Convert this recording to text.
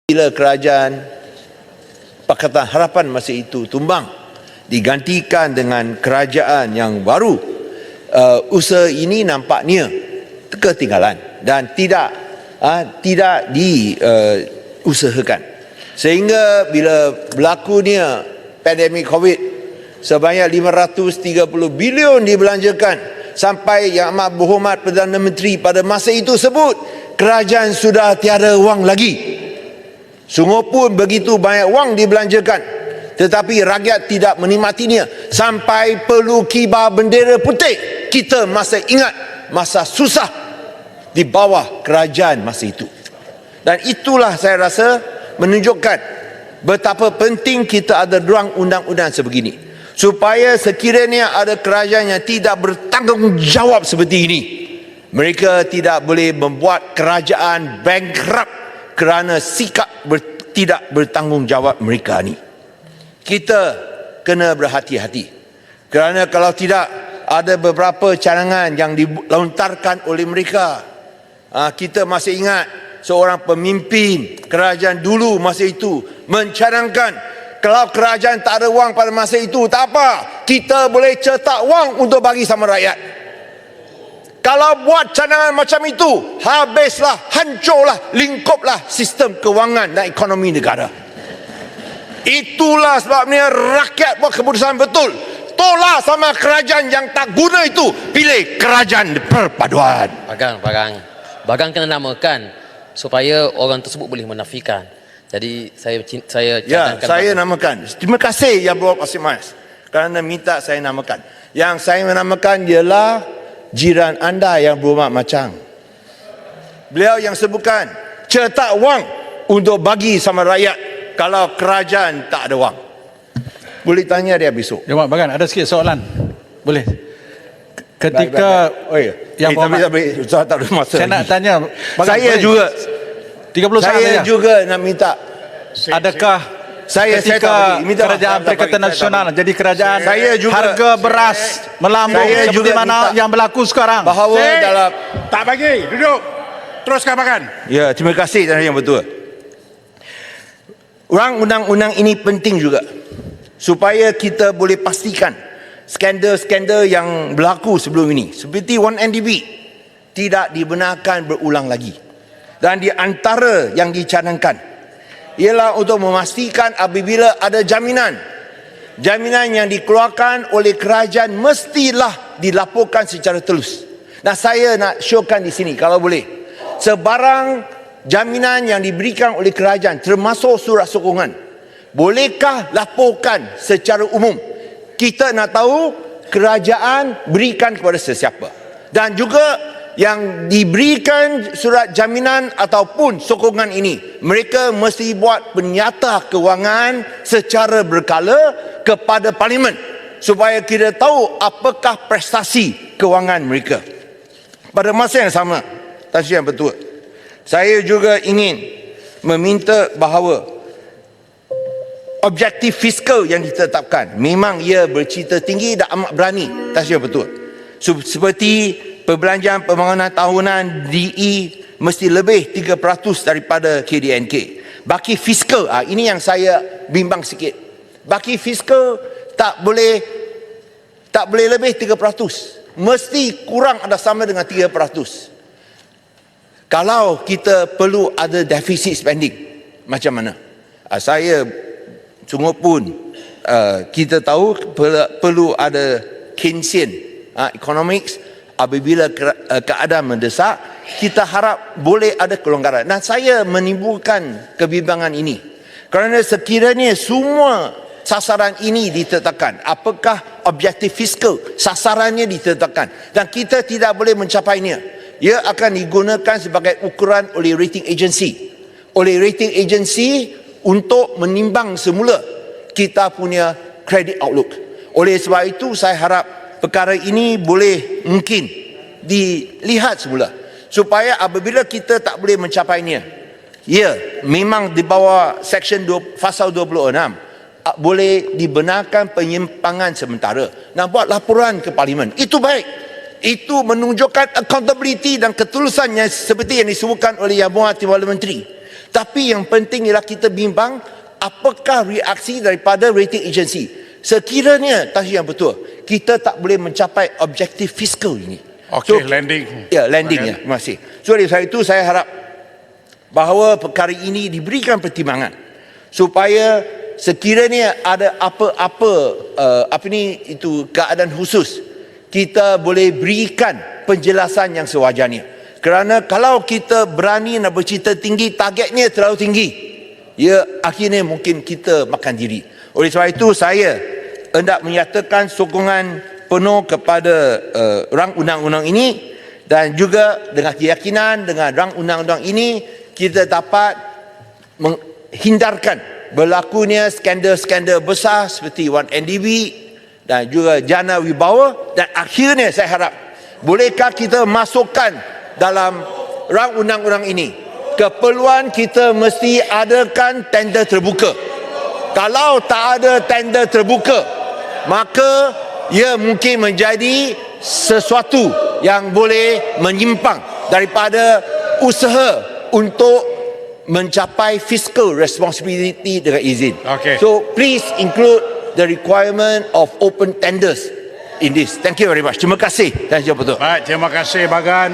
Bila kerajaan Pakatan Harapan masa itu tumbang, digantikan dengan kerajaan yang baru, usaha ini nampaknya ketinggalan dan tidak diusahakan. Sehingga bila berlakunya pandemik COVID, sebanyak 530 bilion dibelanjakan, sampai Yang Amat Berhormat Perdana Menteri pada masa itu sebut kerajaan sudah tiada wang lagi. Sungguh pun begitu banyak wang dibelanjakan, tetapi rakyat tidak menikmatinya. Sampai perlu kibar bendera putih. Kita masih ingat masa susah di bawah kerajaan masa itu. Dan itulah saya rasa menunjukkan betapa penting kita ada ruang undang-undang sebegini, supaya sekiranya ada kerajaan yang tidak bertanggungjawab seperti ini, mereka tidak boleh membuat kerajaan bankrupt kerana sikap tidak bertanggungjawab mereka ni. Kita kena berhati-hati, kerana kalau tidak, ada beberapa cadangan yang dilontarkan oleh mereka. Kita masih ingat seorang pemimpin kerajaan dulu masa itu mencadangkan, kalau kerajaan tak ada wang pada masa itu, tak apa, kita boleh cetak wang untuk bagi sama rakyat. Kalau buat cadangan macam itu, habislah, hancurlah, lingkuplah sistem kewangan dan ekonomi negara. Itulah sebabnya rakyat buat keputusan betul. Tolak sama kerajaan yang tak guna itu, pilih kerajaan perpaduan. Bagang kena namakan supaya orang tersebut boleh menafikan. Jadi saya cadangkan. Ya, saya namakan. Terima kasih Yang Berhormat Pasir Mas kerana minta saya namakan. Yang saya menamakan ialah jiran anda Yang Berhormat Machang. Beliau yang sebutkan cetak wang untuk bagi sama rakyat kalau kerajaan tak ada wang. Boleh tanya dia besok. Jawab Bagan, ada sikit soalan. Boleh. Ketika yang tak ada masa. Saya nak tanya Bagan, saya boleh? juga 30 saya saat juga nak minta. Adakah ketika kerajaan Perikatan Nasional jadi kerajaan, saya juga, harga beras melambung seperti mana yang berlaku sekarang? Bahawa dalam tak bagi, duduk. Teruskan Bagan. Ya, terima kasih yang betul. Undang-undang ini penting juga supaya kita boleh pastikan skandal-skandal yang berlaku sebelum ini seperti 1MDB tidak dibenarkan berulang lagi. Dan di antara yang dicadangkan ialah untuk memastikan apabila ada jaminan yang dikeluarkan oleh kerajaan mestilah dilaporkan secara telus. Nah, saya nak showkan di sini kalau boleh. Sebarang jaminan yang diberikan oleh kerajaan termasuk surat sokongan, bolehkah laporkan secara umum? Kita nak tahu kerajaan berikan kepada sesiapa. Dan juga yang diberikan surat jaminan ataupun sokongan ini, mereka mesti buat penyata kewangan secara berkala kepada Parlimen supaya kita tahu apakah prestasi kewangan mereka. Pada masa yang sama, Tan Sri yang betul, saya juga ingin meminta bahawa objektif fiskal yang ditetapkan memang ia bercita tinggi dan amat berani. Tan Sri yang betul, seperti perbelanjaan pembangunan tahunan DE mesti lebih 3% daripada KDNK. Baki fiskal, ini yang saya bimbang sikit. Baki fiskal tak boleh lebih 3%. Mesti kurang ada sama dengan 3%. Kalau kita perlu ada deficit spending, macam mana? Saya sungguh pun kita tahu perlu ada Keynesian economics. Apabila keadaan mendesak, kita harap boleh ada kelonggaran. Dan saya menimbulkan kebimbangan ini kerana sekiranya semua sasaran ini ditetapkan, apakah objektif fiskal sasarannya ditetapkan dan kita tidak boleh mencapainya, ia akan digunakan sebagai ukuran oleh rating agency untuk menimbang semula kita punya credit outlook. Oleh sebab itu saya harap perkara ini boleh mungkin dilihat semula supaya apabila kita tak boleh mencapainya, ya memang di bawah Seksyen Pasal 26 boleh dibenarkan penyimpangan sementara dan buat laporan ke Parlimen. Itu baik. Itu menunjukkan accountability dan ketulusannya seperti yang disebutkan oleh Yang Berhormat Perdana Menteri. Tapi yang penting ialah kita bimbang apakah reaksi daripada rating agency. Sekiranya tadi yang betul, kita tak boleh mencapai objektif fiskal ini. Okey, landing. Ya, landing ya. Terima kasih. So oleh sebab itu saya harap bahawa perkara ini diberikan pertimbangan supaya sekiranya ada apa-apa keadaan khusus, kita boleh berikan penjelasan yang sewajarnya. Kerana kalau kita berani nak bercerita tinggi, targetnya terlalu tinggi, ya akhirnya mungkin kita makan diri. Oleh sebab itu saya hendak menyatakan sokongan penuh kepada rang undang-undang ini, dan juga dengan keyakinan dengan rang undang-undang ini kita dapat menghindarkan berlakunya skandal-skandal besar seperti 1MDB dan juga Jana Wibawa. Dan akhirnya saya harap bolehkah kita masukkan dalam rang undang-undang ini keperluan kita mesti adakan tender terbuka. Kalau tak ada tender terbuka, maka ia mungkin menjadi sesuatu yang boleh menyimpang daripada usaha untuk mencapai fiscal responsibility dengan izin. Okey. So please include the requirement of open tenders in this. Thank you very much. Terima kasih. Dan jawab betul. Baik, terima kasih Bagan.